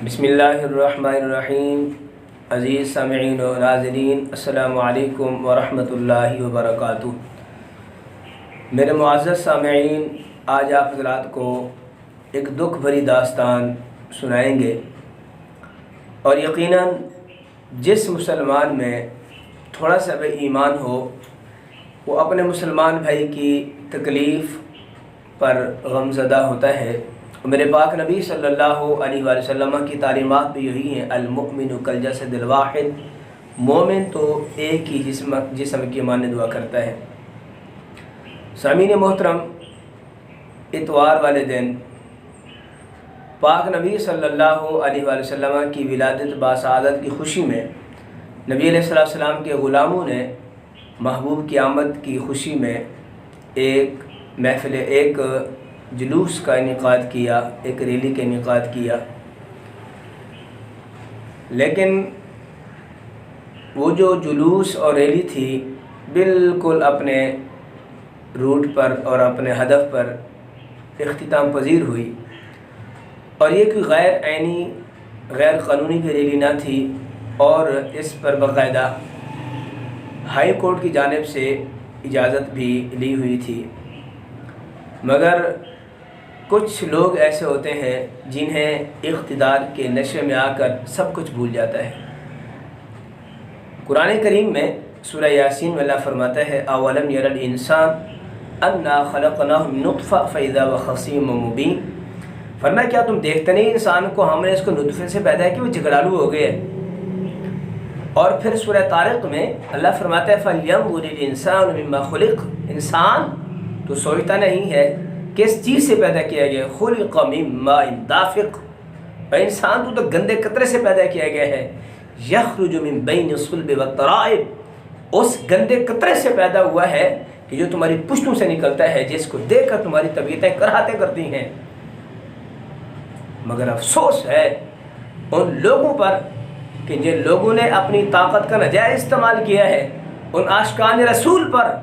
بسم اللہ الرحمن الرحیم۔ عزیز سامعین و ناظرین، السلام علیکم ورحمۃ اللہ وبرکاتہ۔ میرے معزز سامعین، آج آپ حضرات کو ایک دکھ بھری داستان سنائیں گے، اور یقیناً جس مسلمان میں تھوڑا سا بھی ایمان ہو وہ اپنے مسلمان بھائی کی تکلیف پر غمزدہ ہوتا ہے۔ میرے پاک نبی صلی اللہ علیہ وآلہ وسلم کی تعلیمات بھی یہی ہیں، المؤمن کالجسد الواحد، مومن تو ایک ہی جسم کی مانند دعا کرتا ہے۔ سامعین محترم، اتوار والے دن پاک نبی صلی اللہ علیہ وآلہ وسلم کی ولادت باسعادت کی خوشی میں نبی علیہ السلام کے غلاموں نے محبوب کی آمد کی خوشی میں ایک جلوس کا انعقاد کیا، ایک ریلی کا انعقاد کیا، لیکن وہ جو جلوس اور ریلی تھی بالکل اپنے روٹ پر اور اپنے ہدف پر اختتام پذیر ہوئی، اور یہ کوئی غیر عینی غیر قانونی کی ریلی نہ تھی، اور اس پر باقاعدہ ہائی کورٹ کی جانب سے اجازت بھی لی ہوئی تھی، مگر کچھ لوگ ایسے ہوتے ہیں جنہیں اقتدار کے نشے میں آ کر سب کچھ بھول جاتا ہے۔ قرآن کریم میں سورہ یاسین میں اللہ فرماتا ہے، اولم یر الانسان انا خلقناہ من نطفہ فاذا هو خصیم مبین۔ فرمایا کیا تم دیکھتے نہیں انسان کو ہم نے اس کو نطفے سے پیدا کیا، وہ جھگڑالو ہو گئے۔ اور پھر سورہ طارق میں اللہ فرماتا ہے فَلْيَنظُرِ الْإِنسَانُ مِمَّا خُلِقَ، انسان تو سوچتا نہیں ہے کس چیز سے پیدا کیا گیا، خُلِقَ مِن مَاءٍ دَافِقٍ، اور انسان تو گندے قطرے سے پیدا کیا گیا ہے، يَخْرُجُ مِن بَيْنِ الصُّلْبِ وَالتَّرَائِبِ، اس گندے قطرے سے پیدا ہوا ہے کہ جو تمہاری پشتوں سے نکلتا ہے، جس کو دیکھ کر تمہاری طبیعتیں کراہتیں کرتی ہیں۔ مگر افسوس ہے ان لوگوں پر کہ جن لوگوں نے اپنی طاقت کا ناجائز استعمال کیا ہے، ان عاشقان رسول پر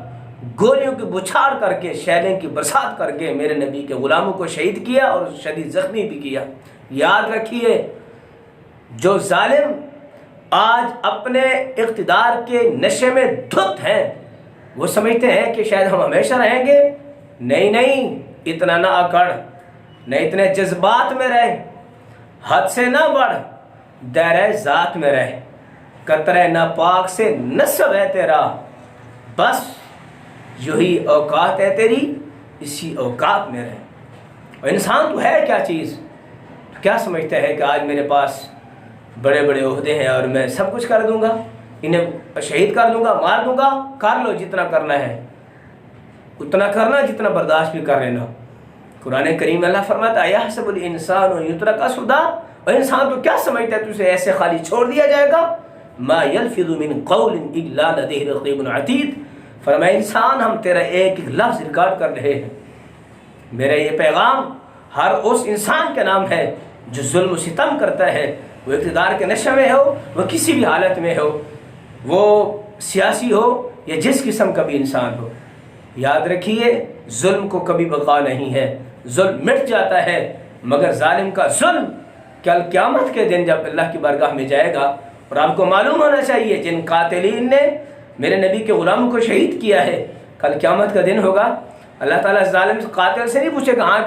گولیوں کی بچھاڑ کر کے، شیلیں کی برسات کر کے میرے نبی کے غلاموں کو شہید کیا اور شدید زخمی بھی کیا۔ یاد رکھیے، جو ظالم آج اپنے اقتدار کے نشے میں دھت ہیں، وہ سمجھتے ہیں کہ شاید ہم ہمیشہ رہیں گے۔ نہیں، اتنا نہ اکڑ، نہ اتنے جذبات میں رہ، حد سے نہ بڑھ، دائرہ ذات میں رہ، قطرہ ناپاک سے نسب ہے تیرا، بس یہی اوقات ہے تیری، اسی اوقات میں رہ۔ اور انسان تو ہے کیا چیز، کیا سمجھتا ہے کہ آج میرے پاس بڑے بڑے عہدے ہیں اور میں سب کچھ کر دوں گا، انہیں شہید کر دوں گا، مار دوں گا؟ کر لو جتنا کرنا ہے، اتنا کرنا جتنا برداشت بھی کر لینا۔ قرآن کریم میں اللہ فرماتا ہے یحسب الانسان یترک سدی، اور انسان تو کیا سمجھتا ہے تجھے ایسے خالی چھوڑ دیا جائے گا؟ ما یلفظ من قول الا لدیہ رقیب عتید، فرمایا انسان ہم تیرا ایک ایک لفظ ریکارڈ کر رہے ہیں۔ میرا یہ پیغام ہر اس انسان کا نام ہے جو ظلم و ستم کرتا ہے، وہ اقتدار کے نشے میں ہو، وہ کسی بھی حالت میں ہو، وہ سیاسی ہو یا جس قسم کا بھی انسان ہو۔ یاد رکھیے، ظلم کو کبھی بقا نہیں ہے، ظلم مٹ جاتا ہے، مگر ظالم کا ظلم کل قیامت کے دن جب اللہ کی بارگاہ میں جائے گا، اور آپ کو معلوم ہونا چاہیے جن قاتلین نے میرے نبی کے غلاموں کو شہید کیا ہے، کل قیامت کا دن ہوگا، اللہ تعالیٰ ظالم قاتل سے نہیں پوچھے گا ہاں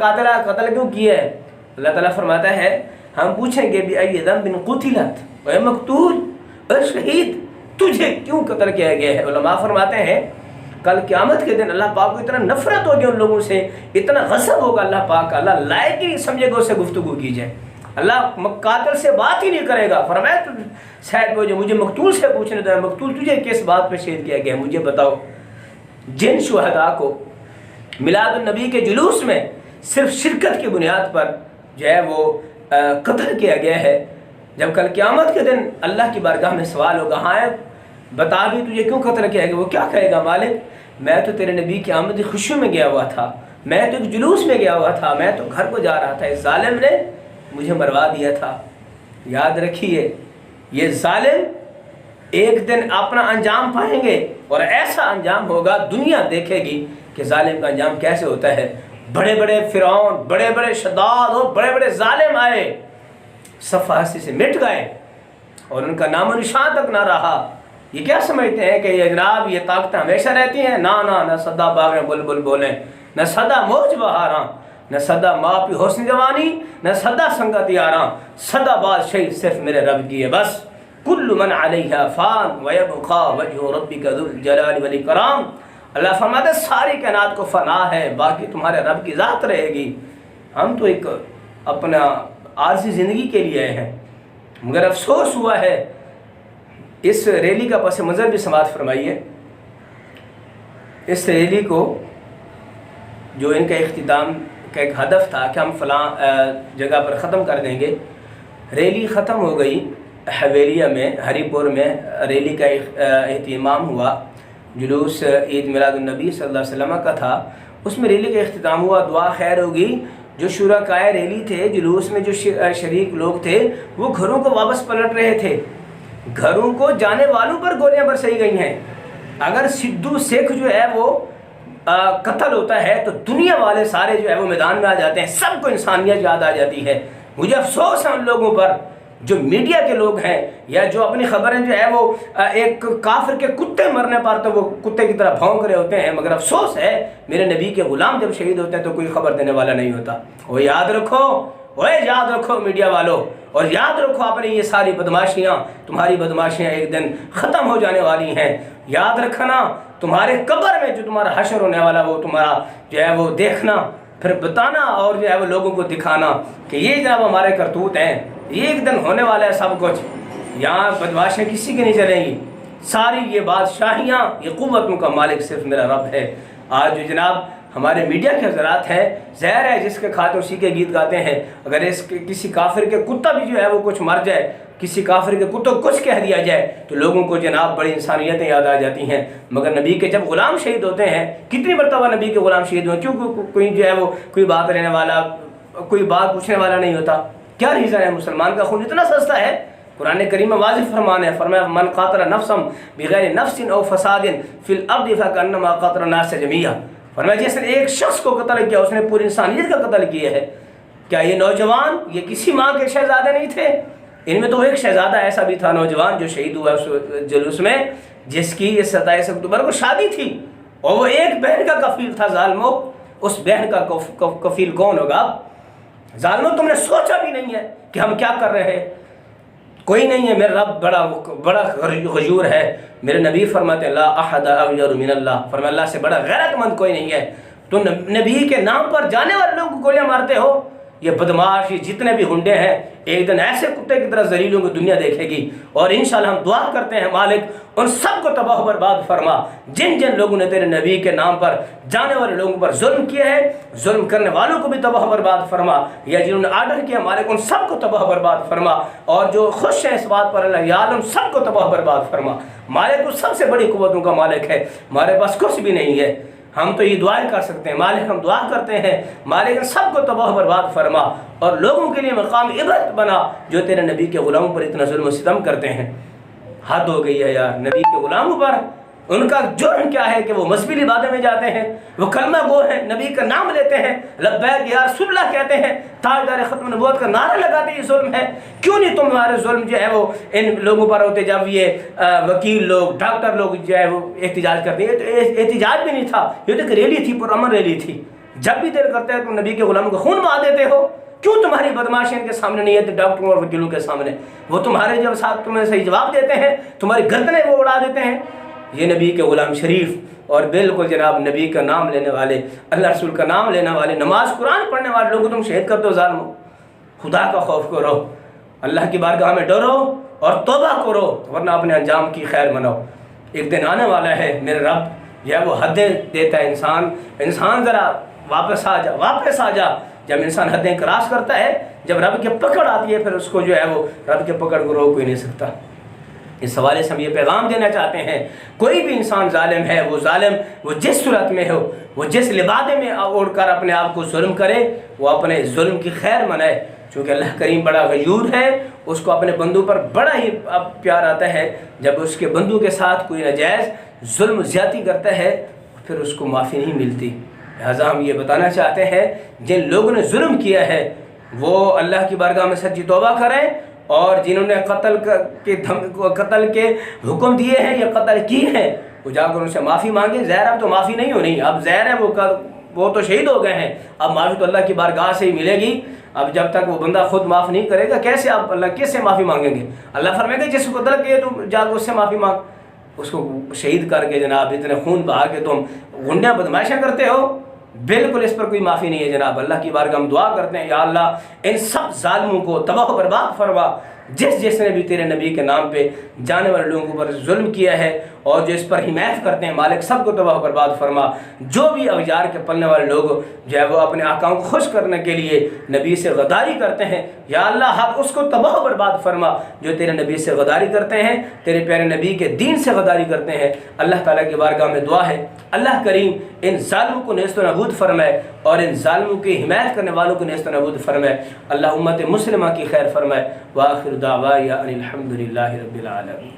قتل کیوں کیا ہے، اللہ تعالیٰ فرماتا ہے ہم پوچھیں گے بِأَيِّ ذَنبٍ قُتِلَتْ، اے مقتول، اے شہید، تجھے کیوں قتل کیا گیا ہے؟ علماء فرماتے ہیں کل قیامت کے دن اللہ پاک کو اتنا نفرت ہوگی ان لوگوں سے، اتنا غضب ہوگا اللہ پاک کا، اللہ لائق ہی نہیں سمجھے گا اس سے گفتگو کی جائے، اللہ قاتل سے بات ہی نہیں کرے گا۔ فرمایا شاید وہ جو مجھے مقتول سے پوچھنے دو، مقتول تجھے کس بات پہ شہید کیا گیا، مجھے بتاؤ۔ جن شہداء کو میلاد النبی کے جلوس میں صرف شرکت کی بنیاد پر جو ہے وہ قتل کیا گیا ہے، جب کل قیامت کے دن اللہ کی بارگاہ میں سوال ہوگا ہاں بتا بھی تجھے کیوں قتل کیا گیا، وہ کیا کہے گا؟ مالک میں تو تیرے نبی کی آمد کی خوشیوں میں گیا ہوا تھا، میں تو ایک جلوس میں گیا ہوا تھا، میں تو گھر کو جا رہا تھا، اس ظالم نے مجھے مروا دیا تھا۔ یاد رکھیے، یہ ظالم ایک دن اپنا انجام پائیں گے، اور ایسا انجام ہوگا دنیا دیکھے گی کہ ظالم کا انجام کیسے ہوتا ہے۔ بڑے بڑے فرعون، بڑے بڑے شداد اور بڑے بڑے ظالم آئے، सफ़ा हस्ती से मिट गए और उनका नामो निशान तक ना रहा। ये क्या समझते हैं कि ये जनाब ये ताकतें हमेशा रहती हैं? ना ना, न सदा बागें बुलबुल बोलें, न सदा मौज बहारां, न सदा माँ पी हुस्न जवानी, न सदा संगत यारां, सदा बादशाही सिर्फ मेरे रब की है बस। कुल्लु मन अलैहा फान व यबका वजहु रब्बिका ज़ुल जलाली वल इकराम। अल्लाह फरमाते सारी कायनात को फना है, बाकी तुम्हारे रब की ज़ात रहेगी। हम तो एक अपना आरज़ी ज़िंदगी के लिए हैं, मगर अफसोस हुआ है। इस रैली का पस मंज़र भी समाअत फरमाइए। इस रैली को जो इनका इख्तिताम का एक हदफ था कि हम फ़लाँ जगह पर ख़त्म कर देंगे, रैली ख़त्म हो गई। हवेलिया में, हरीपुर में रैली का एहतिमाम हुआ। जुलूस ईद मिलादुन्नबी सल्लल्लाहु अलैहि वसल्लम का था, उसमें रैली का इख्तिताम हुआ। दुआ खैर होगी। जो शुरकाए रैली थे, जुलूस में जो शरीक लोग थे, वो घरों को वापस पलट रहे थे। घरों को जाने वालों पर गोलियां बरसाई गई हैं। अगर सिद्धू शेख जो है वो कत्ल होता है तो दुनिया वाले सारे जो है वो मैदान में आ जाते हैं, सबको इंसानियत याद आ जाती है। मुझे अफसोस है उन लोगों पर जो मीडिया के लोग हैं या जो अपनी खबरें जो है वो एक काफिर के कुत्ते मरने पर तो वो कुत्ते की तरह भौंक रहे होते हैं, मगर अफसोस है मेरे नबी के गुलाम जब शहीद होते हैं तो कोई खबर देने वाला नहीं होता। वो याद रखो, वो याद रखो मीडिया वालों, और याद रखो अपनी ये सारी बदमाशियाँ, तुम्हारी बदमाशियाँ एक दिन ख़त्म हो जाने वाली हैं। याद रखना, तुम्हारे कब्र में जो तुम्हारा हशर होने वाला वो तुम्हारा जो है वो देखना, फिर बताना और जो है वो लोगों को दिखाना कि ये जनाब हमारे करतूत हैं, ये एक दिन होने वाला है सब कुछ। यहाँ बदमाशियाँ किसी की नहीं चलेंगी। सारी ये बादशाहियाँ, ये क़ुव्वतों का मालिक सिर्फ मेरा रब है। आज जो जनाब हमारे मीडिया के हज़रात हैं, ज़हर है जिसके खाते उसी के गीत गाते हैं। अगर किसी काफिर के कुत्ता भी जो है वो कुछ मर जाए, किसी काफिर के कुत्ते कुछ कह दिया जाए तो लोगों को जनाब बड़ी इंसानियतें याद आ जाती हैं। मगर नबी के जब ग़ुलाम शहीद होते हैं, कितनी मरतबा नबी के ग़ुलाम शहीद हुए, क्यों कोई जो है वो कोई बात रहने वाला, कोई बात पूछने वाला नहीं होता। क्या रीज़न है? मुसलमान का खून इतना सस्ता है। कुरान करीम में वाज़िह फरमान है, फरमाया मन क़ातल नफ्सन बिग़ैरि नफ्सिन औ फ़सादिन फ़िल अर्दि फ़कअन्नमा क़तल अन्नास जमीआ। फरमाया जिसने एक शख्स को कत्ल किया उसने पूरी इंसानियत का कत्ल किया है। क्या ये नौजवान ये किसी माँ के शहजादे नहीं थे? इनमें तो एक शहजादा ऐसा भी था नौजवान जो शहीद हुआ उस जुलूस में, जिसकी 27 अक्टूबर को शादी थी और वो एक बहन का कफील था। ज़ालिमो, उस बहन का कफील कौन होगा? ज़ालिमो, तुमने सोचा भी नहीं है कि हम क्या कर रहे हैं। कोई नहीं है, मेरा रब बड़ा गयूर है। मेरे नबी फरमाते ला अहद अगयर मिनल्लाह, फरमाया अल्लाह से बड़ा गैरतमंद कोई नहीं है। तो नबी के नाम पर जाने वाले लोगों को गोलियां मारते हो। ये बदमाश, ये जितने भी हुंडे हैं, एक दिन ऐसे कुत्ते की तरह जलीलों को दुनिया देखेगी। और इंशाल्लाह हम दुआ करते हैं मालिक उन सबको तबाह बर्बाद फरमा जिन जिन लोगों ने तेरे नबी के नाम पर जाने वाले लोगों पर जुल्म किया है। जुल्म करने वालों को भी तबाह बर्बाद फरमा, या जिन्होंने आर्डर किया मालिक उन सबको तबाह बर्बाद फरमा, और जो खुश हैं इस बात पर अल्लाह या आलम सबको तबाह बर्बाद फरमा। मालिक उस सबसे बड़ी कुव्वतों का मालिक है, हमारे पास कुछ भी नहीं है। हम तो ये दुआएं कर सकते हैं मालिक, हम दुआ करते हैं मालिक सबको तबाह बर्बाद फरमा और लोगों के लिए मकाम इबरत बना जो तेरे नबी के ग़ुलामों पर इतना जुल्म सितम करते हैं। हद हो गई है यार नबी के ग़ुलामों पर। उनका जुर्म क्या है कि वो मज़हबी लिबादे में जाते हैं, वो कलमा गो हैं, नबी का नाम लेते हैं, लब्बैक या रसूलल्लाह कहते हैं, ताजदार ख़त्म नबूवत का नारा लगाते हैं। ये जुल्म है। क्यों नहीं तुम्हारे जुल्म जो है वो इन लोगों पर होते जब ये वकील लोग, डॉक्टर लोग जो है वो एहतिजाज करते हैं? तो एहतिजाज भी नहीं था, ये तो एक रैली थी, पुरअमन रैली थी। जब भी देर करते हैं तुम नबी के ग़ुलामों को खून बहा देते हो। क्यों तुम्हारी बदमाशी इनके सामने नहीं है तो डॉक्टरों और वकीलों के सामने? वो तुम्हारे जब साथ तुम्हें सही जवाब देते हैं, तुम्हारी गर्दनें वो उड़ा देते हैं। ये नबी के ग़ुलाम शरीफ और बिल्कुल जनाब नबी का नाम लेने वाले, अल्लाह रसूल का नाम लेने वाले, नमाज कुरान पढ़ने वाले लोगों को तुम शहीद कर दो। ज़ालिमो, खुदा का खौफ करो, अल्लाह की बारगाह में डरो और तौबा करो, वरना अपने अंजाम की खैर मनाओ। एक दिन आने वाला है मेरे रब यह वो हदें देता है इंसान ज़रा वापस आ जा। जब इंसान हदें क्रॉस करता है, जब रब की पकड़ आती है, फिर उसको जो है वो रब के पकड़ को रोक कोई नहीं सकता। इस हवाले से हम ये पैगाम देना चाहते हैं, कोई भी इंसान जालिम है, वो जालिम वो जिस सूरत में हो, वो जिस लिबादे में ओढ़ कर अपने आप को जुल्म करे, वो अपने जुल्म की खैर मनाए। चूँकि अल्लाह करीम बड़ा गयूर है, उसको अपने बंदों पर बड़ा ही प्यार आता है जब उसके बंदों के साथ कोई नाजायज़ जुल्म ज़्यादती करता है, फिर उसको माफ़ी नहीं मिलती। लिहाजा हम ये बताना चाहते हैं जिन लोगों ने जुल्म किया है وہ اللہ کی بارگاہ میں سچی توبہ کریں، اور جنہوں نے قتل کے حکم دیے ہیں یا قتل کی ہیں وہ جا کر ان سے معافی مانگیں۔ ظاہر اب تو معافی نہیں ہونی، اب ظاہر ہے وہ تو شہید ہو گئے ہیں، اب معافی تو اللہ کی بارگاہ سے ہی ملے گی۔ اب جب تک وہ بندہ خود معاف نہیں کرے گا کیسے آپ اللہ کس سے معافی مانگیں گے؟ اللہ فرمائے گا جس کو قتل کیے تم جا کر اس سے معافی مانگ، اس کو شہید کر کے جناب اتنے خون بہا کے تم غنڈیاں بدمائشیں کرتے ہو، بالکل اس پر کوئی معافی نہیں ہے جناب۔ اللہ کی بارگاہ ہم دعا کرتے ہیں یا اللہ ان سب ظالموں کو تباہ و برباد فرما، جس نے بھی تیرے نبی کے نام پہ جانے والے لوگوں پر ظلم کیا ہے اور جو اس پر حمایت کرتے ہیں مالک سب کو تباہ و برباد فرما۔ جو بھی اوزار کے پلنے والے لوگ جو ہے وہ اپنے آقاؤں کو خوش کرنے کے لیے نبی سے غداری کرتے ہیں یا اللہ حق اس کو تباہ و برباد فرما، جو تیرے نبی سے غداری کرتے ہیں، تیرے پیارے نبی کے دین سے غداری کرتے ہیں۔ اللہ تعالیٰ کی بارگاہ میں دعا ہے اللہ کریم ان ظالموں کو نیست و نابود فرمائے اور ان ظالموں کی حمایت کرنے والوں کو نیست و نابود فرمائے۔ اللہ امت مسلمہ کی خیر فرمائے۔ وآخر دعوایا ان الحمد للہ رب العالمین۔